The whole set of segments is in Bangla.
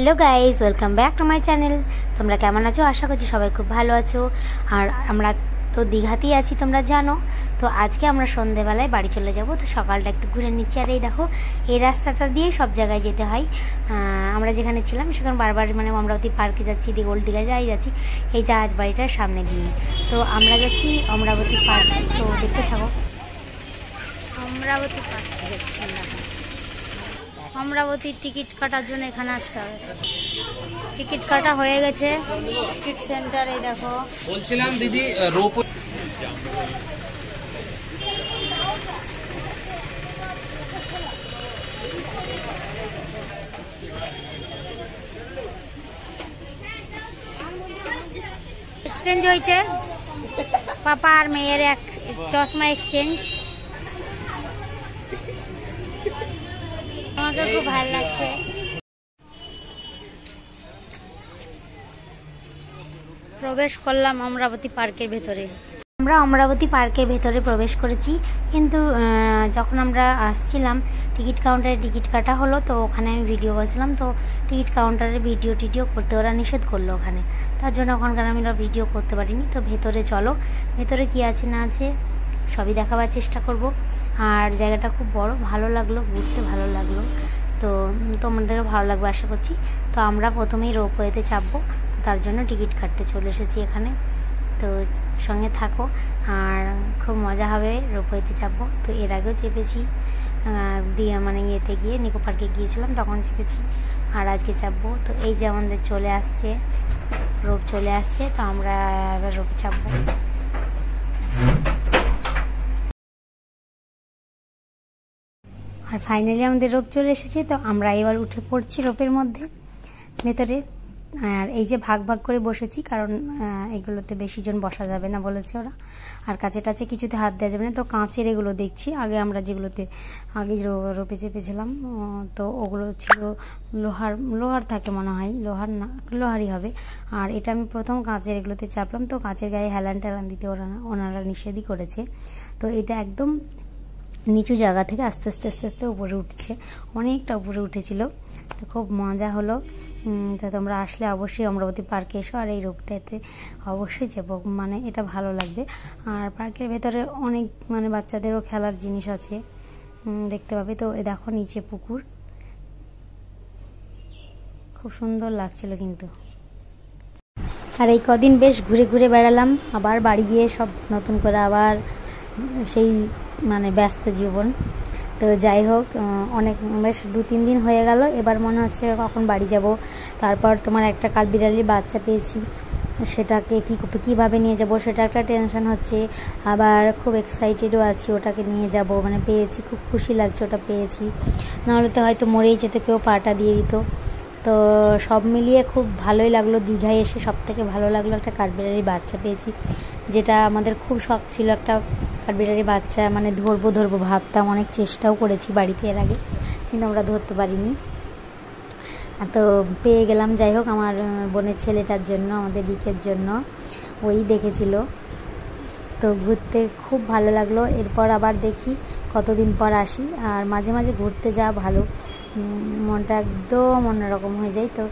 Hello guys welcome back to my channel. তোমরা কেমন আছো? আশা করছি সবাই খুব ভালো আছো। আর আমরা তো দীঘাতেই আছি, তোমরা জানো। তো আজকে আমরা সন্ধ্যেবেলায় বাড়ি চলে যাব। তো সকালটা একটু ঘুরে নিচ্ছি। আর এই দেখো, এই রাস্তাটা দিয়ে সব জায়গায় যেতে হয়। আমরা যেখানে ছিলাম সেখানে বারবার মানে অমরাবতী পার্কে যাচ্ছি, ওল্ড দীঘায় যাচ্ছি এই জাহাজ বাড়িটার সামনে দিয়ে। তো আমরা যাচ্ছি অমরাবতী পার্ক। তো দেখতে থাকো। অমরাবতী পার্কে যাচ্ছি আমরা। অমরাবতীর টিকিট কাটার জন্য এখানে আসতে হবে। টিকিট কাটা হয়ে গেছে টিকিট সেন্টারে। দেখো বলছিলাম দিদি রোপ এক্সচেঞ্জ হয়েছে, পাপা আর মেয়ের এক চশমা এক্সচেঞ্জ। আমাকে খুব ভালো লাগছে। প্রবেশ করলাম অমরাবতী পার্কের ভেতরে। আমরা অমরাবতী পার্কের ভেতরে প্রবেশ করেছি, কিন্তু যখন আমরা আসছিলাম টিকিট কাউন্টারে টিকিট কাটা হলো। তো ওখানে আমি ভিডিও করছিলাম, তো টিকিট কাউন্টারে ভিডিও করতে ওরা নিষেধ করলো ওখানে। তার জন্য ওখানকার আমি ভিডিও করতে পারিনি। তো ভেতরে চলো, ভেতরে কি আছে না আছে সবই দেখাবার চেষ্টা করব। আর জায়গাটা খুব বড়, ভালো লাগলো, ঘুরতে ভালো লাগলো। তো তোমাদেরও ভালো লাগবে আশা করছি। তো আমরা প্রথমেই রোপওয়েতে চাপবো, তার জন্য টিকিট কাটতে চলে এসেছি এখানে। তো সঙ্গে থাকো, আর খুব মজা হবে। রোপওয়েতে চাপবো। তো এর আগেও চেপেছি, দিয়ে মানে ইয়েতে গিয়ে নিকো পার্কে গিয়েছিলাম, তখন চেপেছি। আর আজকে চাপবো। তো এই যে আমাদের চলে আসছে রোপ, চলে আসছে। তো আমরা এবার রোপে চাপবো। আর ফাইনালি আমাদের রোপ চলে এসেছে। তো আমরা এবার উঠে পড়ছি রোপের মধ্যে ভেতরে। আর এই যে ভাগ ভাগ করে বসেছি, কারণ এগুলোতে বেশি জন বসা যাবে না বলেছে ওরা। আর কাছে টাচে কিছুতে হাত দেওয়া যাবে না। তো কাঁচের এগুলো দেখছি। আগে আমরা যেগুলোতে আগে রোপে চেপেছিলাম, তো ওগুলো ছিল লোহার থাকে মনে হয়, লোহারই হবে। আর এটা আমি প্রথম কাঁচের এগুলোতে চাপলাম। তো কাঁচের গায়ে হেলান টেলান দিতে ওনারা নিষেধই করেছে। তো এটা একদম নিচু জায়গা থেকে আস্তে আস্তে আস্তে আস্তে উপরে উঠছে, অনেকটা উপরে উঠেছিল। তো খুব মজা হলো। তো তোমরা আসলে অবশ্যই অমরাবতী পার্কে এসো, আর এই রোপটাতে অবশ্যই চেপো, মানে এটা ভালো লাগবে। আর পার্কের ভেতরে অনেক মানে বাচ্চাদেরও খেলার জিনিস আছে, দেখতে পাবে। তো দেখো নিচে পুকুর, খুব সুন্দর লাগছিল কিন্তু। আর এই কদিন বেশ ঘুরে ঘুরে বেড়ালাম, আবার বাড়ি গিয়ে সব নতুন করে আবার সেই মানে ব্যস্ত জীবন। তো যাই হোক, অনেক বেশ 2-3 দিন হয়ে গেল। এবার মনে হচ্ছে কখন বাড়ি যাব। তারপর তোমার একটা কাঠবিড়ালির বাচ্চা পেয়েছি, সেটাকে কীভাবে নিয়ে যাব সেটা একটা টেনশন হচ্ছে। আবার খুব এক্সাইটেডও আছি, ওটাকে নিয়ে যাব, মানে পেয়েছি, খুব খুশি লাগছে ওটা পেয়েছি। নাহলে তো হয়তো মরেই যেত, কেউ পাটা দিয়ে দিত। তো সব মিলিয়ে খুব ভালোই লাগলো। দীঘায় এসে সব থেকে ভালো লাগলো, একটা কাঠবিড়ালির বাচ্চা পেয়েছি, যেটা আমাদের খুব শখ ছিল। একটা কাঠবিড়ালির বাচ্চা মানে ধরবো ভাবতাম, অনেক চেষ্টাও করেছি বাড়িতে এর আগে, কিন্তু আমরা ধরতে পারিনি। তো পেয়ে গেলাম। যাই হোক, আমার বোনের ছেলেটার জন্য, আমাদের রিকের জন্য, ওই দেখেছিল। তো ঘুরতে খুব ভালো লাগলো। এরপর আবার দেখি কতদিন পর আসি। আর মাঝে মাঝে ঘুরতে যাওয়া ভালো, মনটা একদম অন্যরকম হয়ে যায়। তো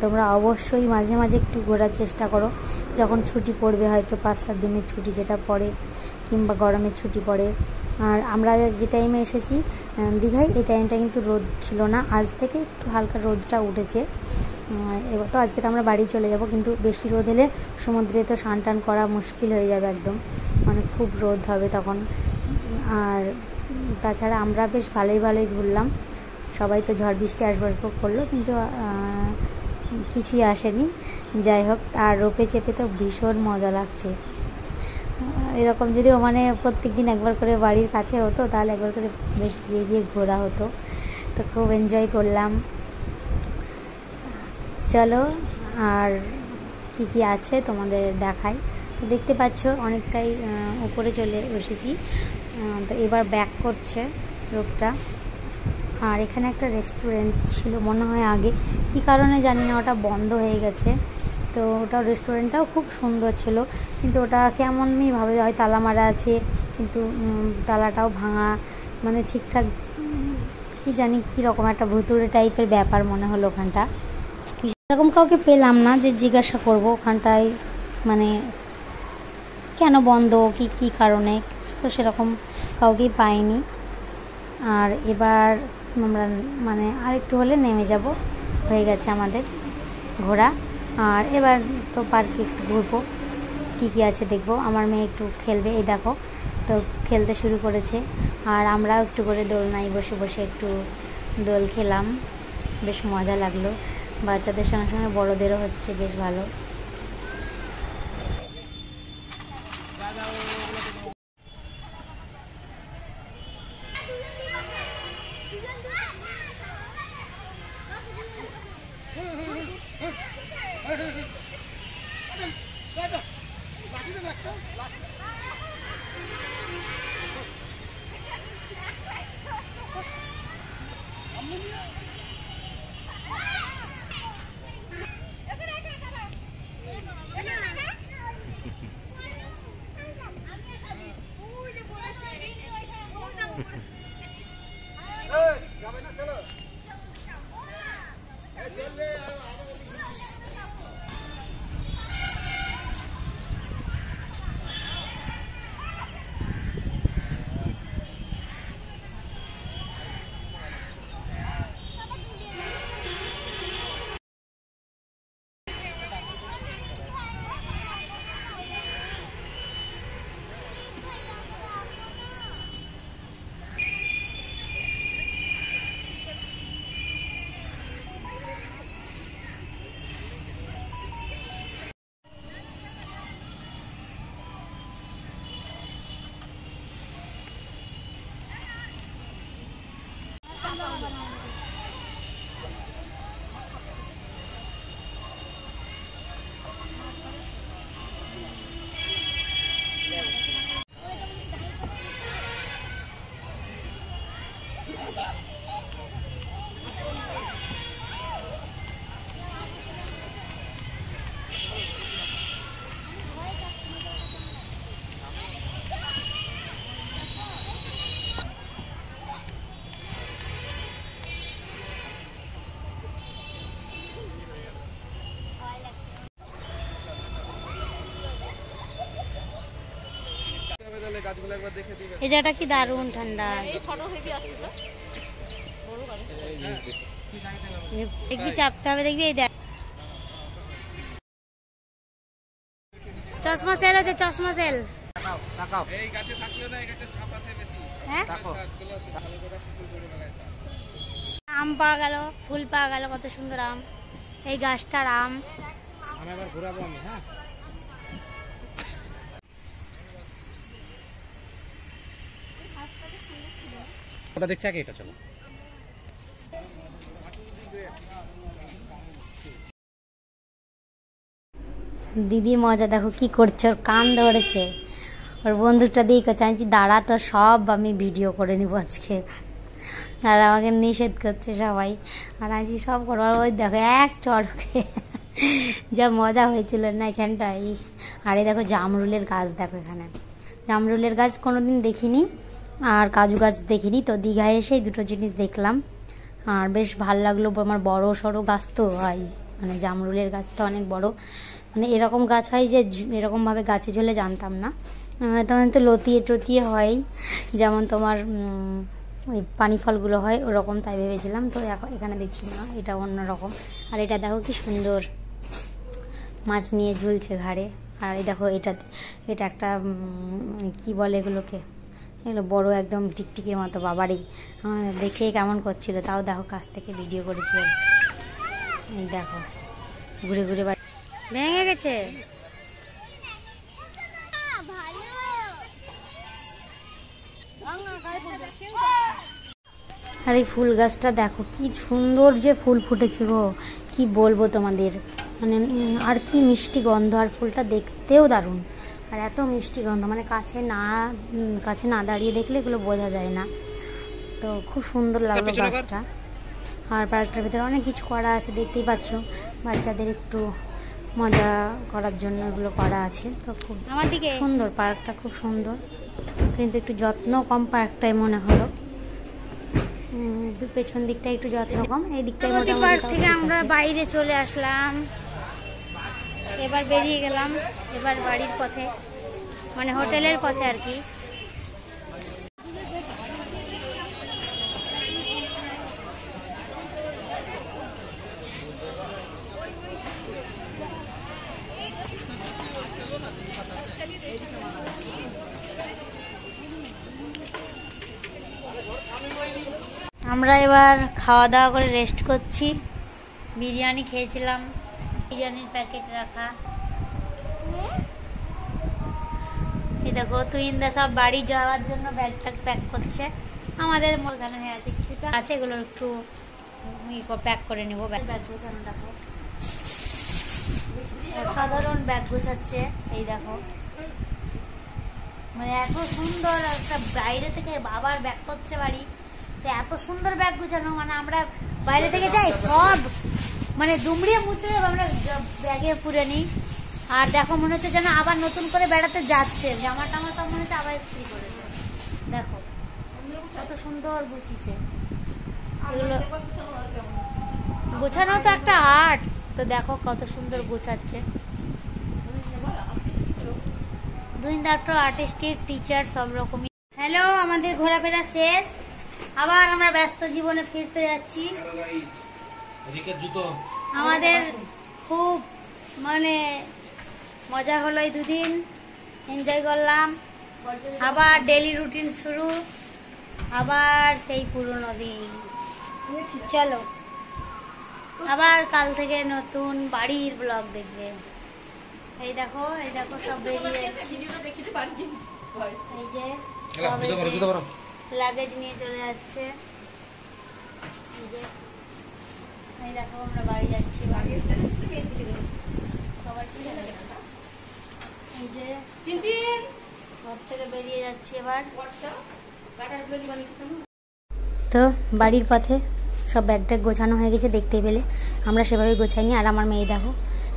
তোমরা অবশ্যই মাঝে মাঝে একটু ঘোরার চেষ্টা করো, যখন ছুটি পড়বে, হয়তো 5-7 দিনের ছুটি যেটা পড়ে, কিংবা গরমের ছুটি পড়ে। আর আমরা যে টাইমে এসেছি দীঘায়, এই টাইমটা কিন্তু রোদ ছিল না, আজ থেকে একটু হালকা রোদটা উঠেছে। এবার তো আজকে তো আমরা বাড়ি চলে যাব, কিন্তু বেশি রোদ এলে সমুদ্রে তো স্নান টান করা মুশকিল হয়ে যাবে একদম, মানে খুব রোদ হবে তখন। আর তাছাড়া আমরা বেশ ভালোই ঘুরলাম। সবাই তো ঝড় বৃষ্টি আসবো করলো, কিন্তু কিছুই আসেনি। যাই হোক, আর রোপে চেপে তো ভীষণ মজা লাগছে। এরকম যদি মানে প্রত্যেকদিন একবার করে বাড়ির কাছে হতো, তাহলে একবার করে বেশ গিয়ে ঘোরা হতো। তো খুব এনজয় করলাম। চলো, আর কি আছে তোমাদের দেখাই। তো দেখতে পাচ্ছ অনেকটাই উপরে চলে এসেছি। তো এবার ব্যাক করছে রোপটা। আর এখানে একটা রেস্টুরেন্ট ছিল মনে হয় আগে, কী কারণে জানি না ওটা বন্ধ হয়ে গেছে। তো ওটা রেস্টুরেন্টটাও খুব সুন্দর ছিল, কিন্তু ওটা কেমনই ভাবে হয় তালা মারা আছে, কিন্তু তালাটাও ভাঙা, মানে ঠিকঠাক কি জানি কীরকম একটা ভুতুড়ে টাইপের ব্যাপার মনে হলো ওখানটা। এরকম কাউকে পেলাম না যে জিজ্ঞাসা করব ওখানটায় মানে কেন বন্ধ, কি কি কারণে, তো সেরকম কাউকেই পাইনি। আর এবার আমরা মানে আরেকটু হলে নেমে যাব, হয়ে গেছে আমাদের ঘোরা। আর এবার তো পার্কে একটু ঘুরবো, কী কী আছে দেখবো। আমার মেয়ে একটু খেলবে, এই দেখো তো খেলতে শুরু করেছে। আর আমরাও একটু করে দোলনায় বসে বসে একটু দোল খেলাম, বেশ মজা লাগলো। বাচ্চাদের সঙ্গে সঙ্গে বড়োদেরও হচ্ছে, বেশ ভালো। এই জায়গাটা কি দারুণ ঠান্ডা, দেখবি চাপতে হবে, দেখবি। এই দেখ চশমা সেল হচ্ছে, চশমা সেল। আম পাওয়া গেল, ফুল পাওয়া গেল, কত সুন্দর আম। এই গাছটার আম ঘুরাবো আমি। হ্যাঁ, ওটা দেখছি আগে, এটা চলো। দিদি মজা দেখো কি করছে, ওর কান ধরেছে, ওর বন্ধুটা দিয়ে করছে। আমি দাঁড়া তো, সব আমি ভিডিও করে নিব আজকে। আর আমাকে নিষেধ করছে সবাই, আর আজকে সব করবো। ওই দেখো এক চড়কে যা মজা হয়েছিল না এখানটাই। আর এই দেখো জামরুলের গাছ, দেখো এখানে জামরুলের গাছ কোনোদিন দেখিনি, আর কাজু গাছ দেখিনি। তো দীঘায় এসে দুটো জিনিস দেখলাম, আর বেশ ভালো লাগলো। আমার বড় সড়ো গাছ তো হয়, মানে জামরুলের গাছটা অনেক বড়, মানে এরকম গাছ হয় যে এরকমভাবে গাছে ঝুলে জানতাম না। তখন তো লতিয়ে টতিয়ে হয়, যেমন তোমার ওই পানি ফলগুলো হয় ওরকম, তাই ভেবেছিলাম। তো এখানে দেখছি না, এটা অন্যরকম। আর এটা দেখো কি সুন্দর মাছ নিয়ে ঝুলছে ঘাড়ে। আর এই দেখো এটা একটা কি বলে এগুলোকে, এগুলো বড় একদম টিকটিকির মতো। বাবারই দেখে কেমন করছিল, তাও দেখো কাছ থেকে ভিডিও করেছি। এই দেখো ঘুরে ঘুরে ভেঙে গেছে। আর এই ফুল গাছটা দেখো কি সুন্দর যে ফুল ফুটেছে গো, কি বলবো তোমাদের, মানে আর কি মিষ্টি গন্ধ। আর ফুলটা দেখতেও দারুণ, আর এত মিষ্টি গন্ধ, মানে কাছে না দাঁড়িয়ে দেখলে এগুলো বোঝা যায় না। তো খুব সুন্দর লাগলো গাছটা। আর পার্কটার ভিতরে অনেক কিছু করা আছে, দেখতেই পাচ্ছ। বাচ্চাদের একটু মজা করার জন্য এগুলো করা আছে। তো খুব সুন্দর পার্কটা, খুব সুন্দর, কিন্তু একটু যত্ন কম পার্কটাই মনে হলো। পেছন দিকটা একটু যত্ন কম, এই দিকটাই নদী পাড় থেকে আমরা বাইরে চলে আসলাম। এবার বেরিয়ে গেলাম এবার বাড়ির পথে, মানে হোটেলের পথে আর কি। আমরা এবার খাওয়া দাওয়া করে রেস্ট করছি। বিরিয়ানি খেয়েছিলাম, বিরিয়ানির প্যাকেট রাখা। এই দেখো তুইন্দা সব বাড়ি যাওয়ার জন্য ব্যাগ ট্যাগ প্যাক করছে। আমাদের মূলধন হয়ে আছে, কিছুটা আছে, এগুলো একটু প্যাক করে নেবো। ব্যাগ গোছানো দেখো, সাধারণ ব্যাগ গোছাচ্ছে। এই দেখো মানে এত সুন্দর একটা বাইরে থেকে বাবার ব্যাগ করছে বাড়ি, এত সুন্দর ব্যাগ গুছানো। মানে আমরা বাইরে থেকে যাই সব মানে দুমড়িয়ে মুচড়ে আমরা ব্যাগে পুরে নিই। আর দেখো মনে হচ্ছে যেন আবার নতুন করে বেড়াতে যাচ্ছে। জামা টামা সব মনে হচ্ছে আবার ইস্ত্রি করেছে। দেখো কত সুন্দর গুছিয়েছে। এগুলো গোছানো তো একটা আর্ট। তো দেখো কত সুন্দর গোছাচ্ছে। দুই একটা আর্টিস্টের টিচার সব রকমই। হ্যালো, আমাদের ঘোরাফেরা শেষ, আবার আমরা ব্যস্ত জীবনে ফিরতে যাচ্ছি। আমাদের খুব মানে মজা হলো, এই দুদিন এনজয় করলাম। আবার ডেলি রুটিন শুরু, আবার সেই পুরনো দিন। চলো আবার কাল থেকে নতুন বাড়ির ব্লগ দেখবে। এই দেখো সব বেরিয়ে যাচ্ছি। এই যে লাগেজ নিয়ে চলে যাচ্ছে। এই দেখো আমরা বাড়ি যাচ্ছি। সবাই এই যে ঘর থেকে বেরিয়ে যাচ্ছি এবার। তো বাড়ির পথে সব ব্যাগ ট্যাগ গোছানো হয়ে গেছে, দেখতে পেলে। আমরা সেভাবে গোছাইনি। আর আমার মেয়ে দেখো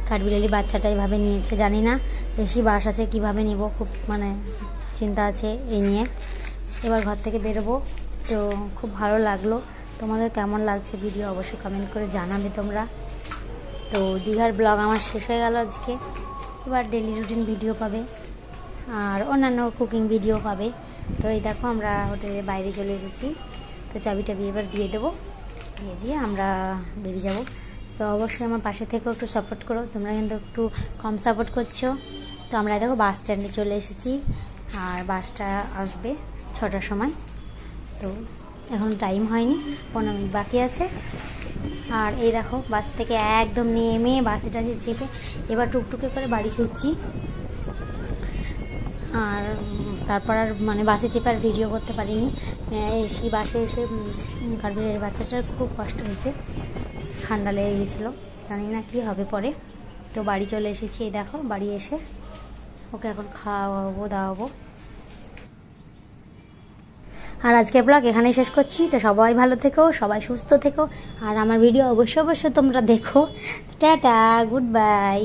কাঠবিড়ালি বাচ্চাটা এভাবে নিয়েছে। জানি না বেশি বাস আছে কিভাবে নিব, খুব মানে চিন্তা আছে এই নিয়ে। এবার ঘর থেকে বেরোবো। তো খুব ভালো লাগলো। তোমাদের কেমন লাগছে ভিডিও অবশ্যই কমেন্ট করে জানাবে তোমরা। তো দীঘার ব্লগ আমার শেষ হয়ে গেল আজকে। এবার ডেলি রুটিন ভিডিও পাবে আর অন্যান্য কুকিং ভিডিও পাবে। তো এই দেখো আমরা হোটেলের বাইরে চলে এসেছি। তো চাবিটা এবার দিয়ে দেবো, দিয়ে আমরা বেরিয়ে যাব। তো অবশ্যই আমার পাশে থেকেও একটু সাপোর্ট করো, তোমরা কিন্তু একটু কম সাপোর্ট করছো। তো আমরা দেখো বাস স্ট্যান্ডে চলে এসেছি, আর বাসটা আসবে 6টার সময়। তো এখন টাইম হয়নি, 15 মিনিট বাকি আছে। আর এই দেখো বাস থেকে একদম নেমে বাসে টাসে চেপে এবার টুকটুকে করে বাড়ি ফিরছি। আর তারপর আর মানে বাসে চেপে আর ভিডিও করতে পারিনি। সেই বাসে এসে কাঠবিড়ালির বাচ্চাটার খুব কষ্ট হয়েছে, ঠান্ডা লেগে গেছিলো, জানি না কি হবে পরে। তো বাড়ি চলে এসেছি। এই দেখো বাড়ি এসে ওকে এখন খাওয়াবো দাওয়াবো। আর আজকের ব্লগ এখানেই শেষ করছি। তো সবাই ভালো থেকো, সবাই সুস্থ থেকো, আর আমার ভিডিও অবশ্যই তোমরা দেখো। Tata, good bye.